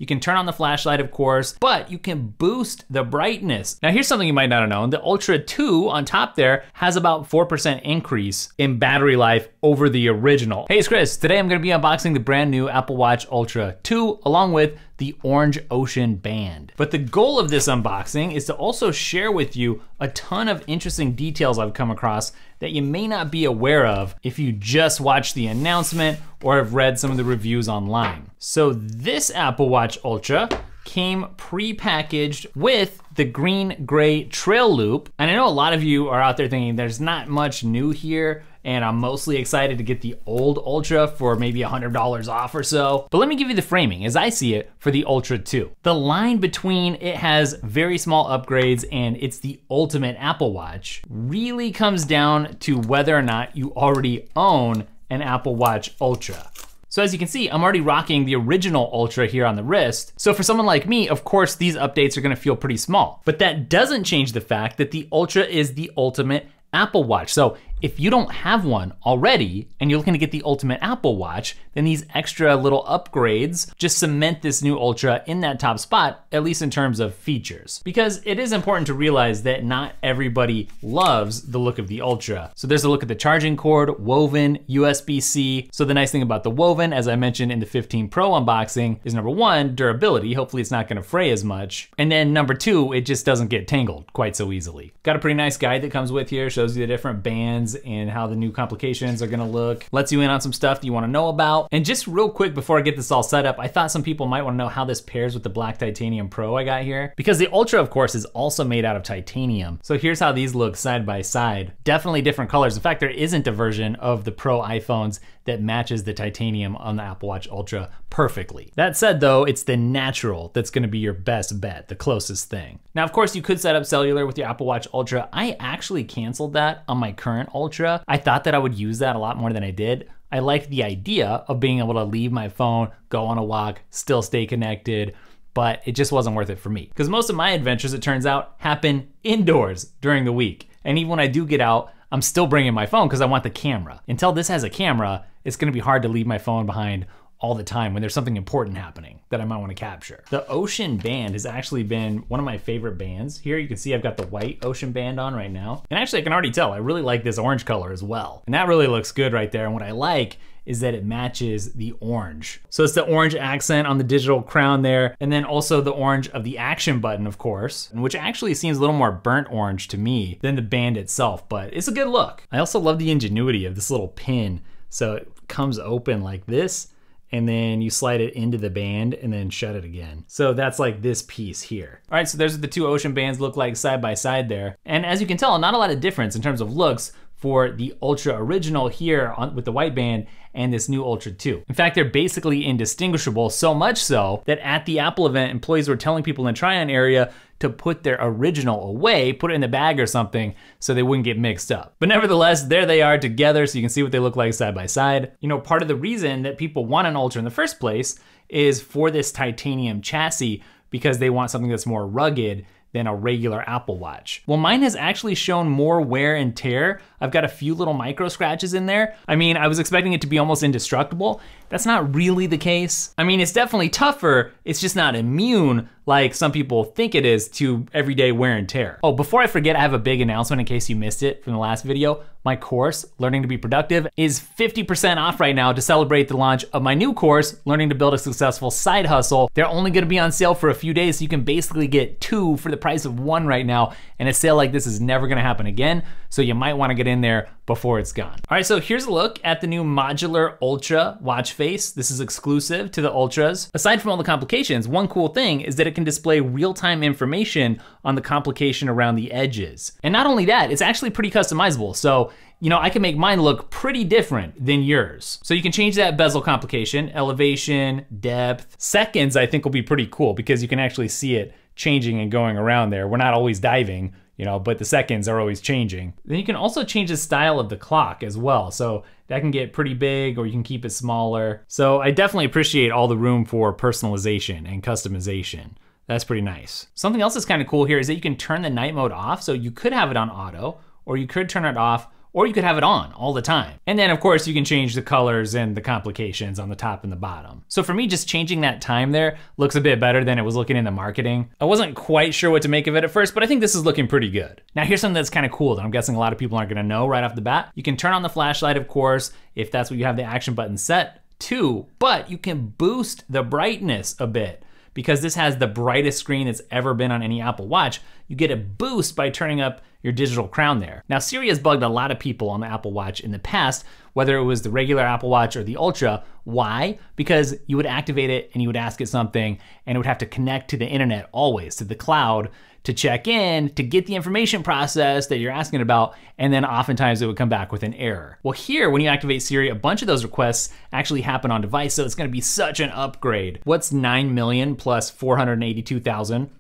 You can turn on the flashlight, of course, but you can boost the brightness. Now here's something you might not have known. The Ultra 2 on top there has about 4% increase in battery life over the original. Hey, it's Chris. Today I'm gonna be unboxing the brand new Apple Watch Ultra 2 along with the Orange Ocean Band. But the goal of this unboxing is to also share with you a ton of interesting details I've come across that you may not be aware of if you just watched the announcement or have read some of the reviews online. So this Apple Watch Ultra came pre-packaged with the green gray trail loop. And I know a lot of you are out there thinking there's not much new here, and I'm mostly excited to get the old Ultra for maybe $100 off or so. But let me give you the framing as I see it for the Ultra 2. The line between it has very small upgrades and it's the ultimate Apple Watch really comes down to whether or not you already own an Apple Watch Ultra. So as you can see, I'm already rocking the original Ultra here on the wrist. So for someone like me, of course, these updates are gonna feel pretty small. But that doesn't change the fact that the Ultra is the ultimate Apple Watch. So if you don't have one already and you're looking to get the ultimate Apple Watch, then these extra little upgrades just cement this new Ultra in that top spot, at least in terms of features. Because it is important to realize that not everybody loves the look of the Ultra. So there's a look at the charging cord, woven, USB-C. So the nice thing about the woven, as I mentioned in the 15 Pro unboxing, is number one, durability. Hopefully it's not gonna fray as much. And then number two, it just doesn't get tangled quite so easily. Got a pretty nice guide that comes with here, shows you the different bands and how the new complications are gonna look. Lets you in on some stuff that you wanna know about. And just real quick before I get this all set up, I thought some people might wanna know how this pairs with the black titanium Pro I got here. Because the Ultra, of course, is also made out of titanium. So here's how these look side by side. Definitely different colors. In fact, there isn't a version of the Pro iPhones that matches the titanium on the Apple Watch Ultra perfectly. That said though, it's the natural that's gonna be your best bet, the closest thing. Now, of course, you could set up cellular with your Apple Watch Ultra. I actually canceled that on my current Ultra. I thought that I would use that a lot more than I did. I liked the idea of being able to leave my phone, go on a walk, still stay connected, but it just wasn't worth it for me. Because most of my adventures, it turns out, happen indoors during the week. And even when I do get out, I'm still bringing my phone because I want the camera. Until this has a camera, it's gonna be hard to leave my phone behind all the time when there's something important happening that I might wanna capture. The Ocean Band has actually been one of my favorite bands. Here you can see I've got the white Ocean Band on right now. And actually I can already tell, I really like this orange color as well. And that really looks good right there. And what I like is that it matches the orange. So it's the orange accent on the digital crown there, and then also the orange of the action button, of course, which actually seems a little more burnt orange to me than the band itself, but it's a good look. I also love the ingenuity of this little pin. So it comes open like this, and then you slide it into the band and then shut it again. So that's like this piece here. All right, so there's what the two Ocean Bands look like side by side there. And as you can tell, not a lot of difference in terms of looks for the Ultra original here with the white band and this new Ultra 2. In fact, they're basically indistinguishable, so much so that at the Apple event, employees were telling people in the try-on area to put their original away, put it in the bag or something so they wouldn't get mixed up. But nevertheless, there they are together so you can see what they look like side by side. You know, part of the reason that people want an Ultra in the first place is for this titanium chassis because they want something that's more rugged than a regular Apple Watch. Well, mine has actually shown more wear and tear. I've got a few little micro scratches in there. I mean, I was expecting it to be almost indestructible. That's not really the case. I mean, it's definitely tougher, it's just not immune like some people think it is to everyday wear and tear. Oh, before I forget, I have a big announcement in case you missed it from the last video. My course, Learning to Be Productive, is 50% off right now to celebrate the launch of my new course, Learning to Build a Successful Side Hustle. They're only gonna be on sale for a few days, so you can basically get two for the price of one right now, and a sale like this is never gonna happen again, so you might wanna get in there before it's gone. All right, so here's a look at the new modular Ultra watch face. This is exclusive to the Ultras. Aside from all the complications, one cool thing is that it can display real-time information on the complication around the edges. And not only that, it's actually pretty customizable. So, you know, I can make mine look pretty different than yours. So you can change that bezel complication, elevation, depth. Seconds, I think will be pretty cool because you can actually see it changing and going around there. We're not always diving, you know, but the seconds are always changing. Then you can also change the style of the clock as well. So that can get pretty big or you can keep it smaller. So I definitely appreciate all the room for personalization and customization. That's pretty nice. Something else that's kind of cool here is that you can turn the night mode off. So you could have it on auto or you could turn it off or you could have it on all the time. And then of course you can change the colors and the complications on the top and the bottom. So for me, just changing that time there looks a bit better than it was looking in the marketing. I wasn't quite sure what to make of it at first, but I think this is looking pretty good. Now here's something that's kind of cool that I'm guessing a lot of people aren't gonna know right off the bat. You can turn on the flashlight, of course, if that's what you have the action button set to, but you can boost the brightness a bit. Because this has the brightest screen that's ever been on any Apple Watch, you get a boost by turning up your digital crown there. Now Siri has bugged a lot of people on the Apple Watch in the past, whether it was the regular Apple Watch or the Ultra. Why? Because you would activate it and you would ask it something and it would have to connect to the internet always, to the cloud, to check in, to get the information processed that you're asking about, and then oftentimes it would come back with an error. Well here, when you activate Siri, a bunch of those requests actually happen on device, so it's gonna be such an upgrade. What's 9 million plus 482,000?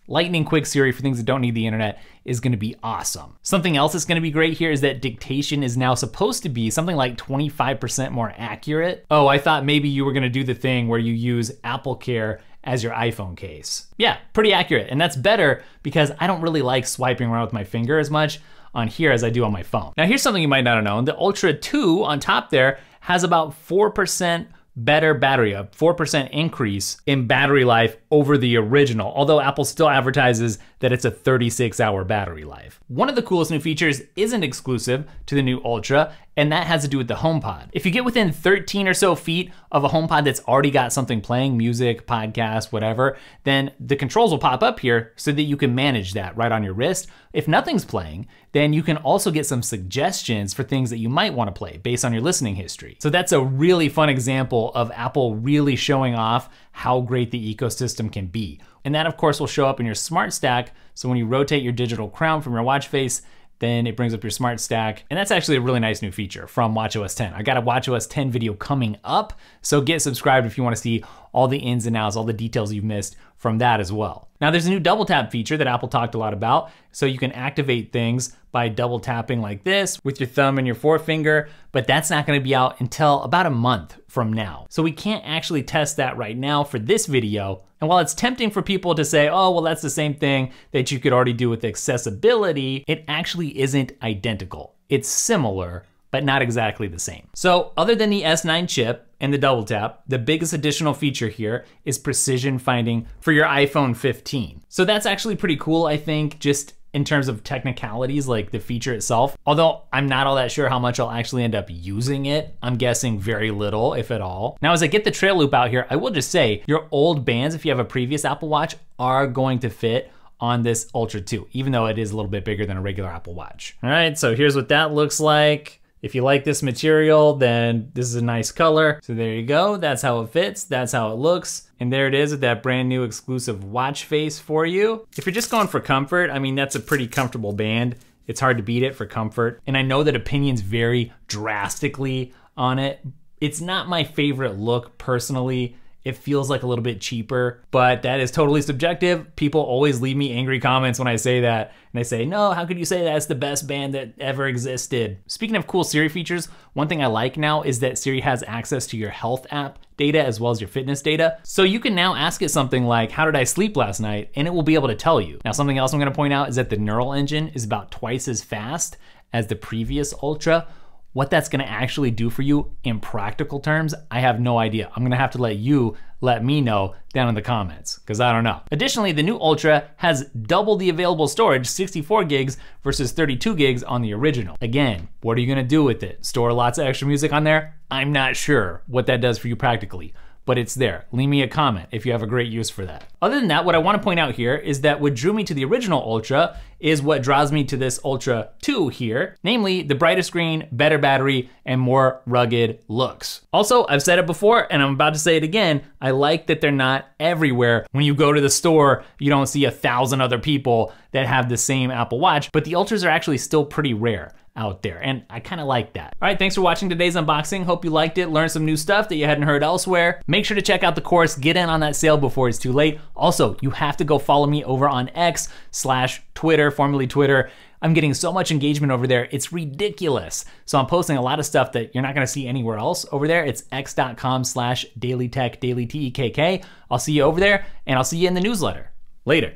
Lightning quick Siri for things that don't need the internet is gonna be awesome. Something else that's gonna be great here is that dictation is now supposed to be something like 25% more accurate. Oh, I thought maybe you were gonna do the thing where you use Apple Care as your iPhone case. Yeah, pretty accurate, and that's better because I don't really like swiping around with my finger as much on here as I do on my phone. Now here's something you might not have known. The Ultra 2 on top there has about 4% better battery, a 4% increase in battery life over the original, although Apple still advertises that it's a 36-hour battery life. One of the coolest new features isn't exclusive to the new Ultra, and that has to do with the HomePod. If you get within 13 or so feet of a HomePod that's already got something playing, music, podcast, whatever, then the controls will pop up here so that you can manage that right on your wrist. If nothing's playing, then you can also get some suggestions for things that you might want to play based on your listening history. So that's a really fun example of Apple really showing off how great the ecosystem can be. And that of course will show up in your smart stack. So when you rotate your digital crown from your watch face, then it brings up your smart stack. And that's actually a really nice new feature from watchOS 10. I got a watchOS 10 video coming up, so get subscribed if you wanna see all the ins and outs, all the details you've missed from that as well. Now there's a new double tap feature that Apple talked a lot about, so you can activate things by double tapping like this with your thumb and your forefinger, but that's not gonna be out until about a month from now. So we can't actually test that right now for this video. And while it's tempting for people to say, oh, well, that's the same thing that you could already do with accessibility, it actually isn't identical. It's similar, but not exactly the same. So other than the S9 chip and the double tap, the biggest additional feature here is precision finding for your iPhone 15. So that's actually pretty cool, I think, just in terms of technicalities, like the feature itself. Although I'm not all that sure how much I'll actually end up using it. I'm guessing very little, if at all. Now, as I get the trail loop out here, I will just say your old bands, if you have a previous Apple Watch, are going to fit on this Ultra 2, even though it is a little bit bigger than a regular Apple Watch. All right, so here's what that looks like. If you like this material, then this is a nice color. So there you go, that's how it fits, that's how it looks. And there it is with that brand new exclusive watch face for you. If you're just going for comfort, I mean, that's a pretty comfortable band. It's hard to beat it for comfort. And I know that opinions vary drastically on it. It's not my favorite look personally. It feels like a little bit cheaper, but that is totally subjective. People always leave me angry comments when I say that. And they say, no, how could you say that's the best band that ever existed? Speaking of cool Siri features, one thing I like now is that Siri has access to your health app data as well as your fitness data. So you can now ask it something like, how did I sleep last night? And it will be able to tell you. Now, something else I'm gonna point out is that the neural engine is about twice as fast as the previous Ultra. What that's gonna actually do for you in practical terms, I have no idea. I'm gonna have to let you let me know down in the comments, because I don't know. Additionally, the new Ultra has double the available storage, 64 gigs versus 32 gigs on the original. Again, what are you gonna do with it? Store lots of extra music on there? I'm not sure what that does for you practically, but it's there. Leave me a comment if you have a great use for that. Other than that, what I wanna point out here is that what drew me to the original Ultra is what draws me to this Ultra 2 here, namely the brighter screen, better battery, and more rugged looks. Also, I've said it before, and I'm about to say it again, I like that they're not everywhere. When you go to the store, you don't see 1,000 other people that have the same Apple Watch, but the Ultras are actually still pretty rare out there, and I kinda like that. All right, thanks for watching today's unboxing. Hope you liked it, learned some new stuff that you hadn't heard elsewhere. Make sure to check out the course, get in on that sale before it's too late. Also, you have to go follow me over on X/Twitter, formerly Twitter. I'm getting so much engagement over there, it's ridiculous. So I'm posting a lot of stuff that you're not gonna see anywhere else over there. It's x.com/dailytech, dailytekk. I'll see you over there, and I'll see you in the newsletter. Later.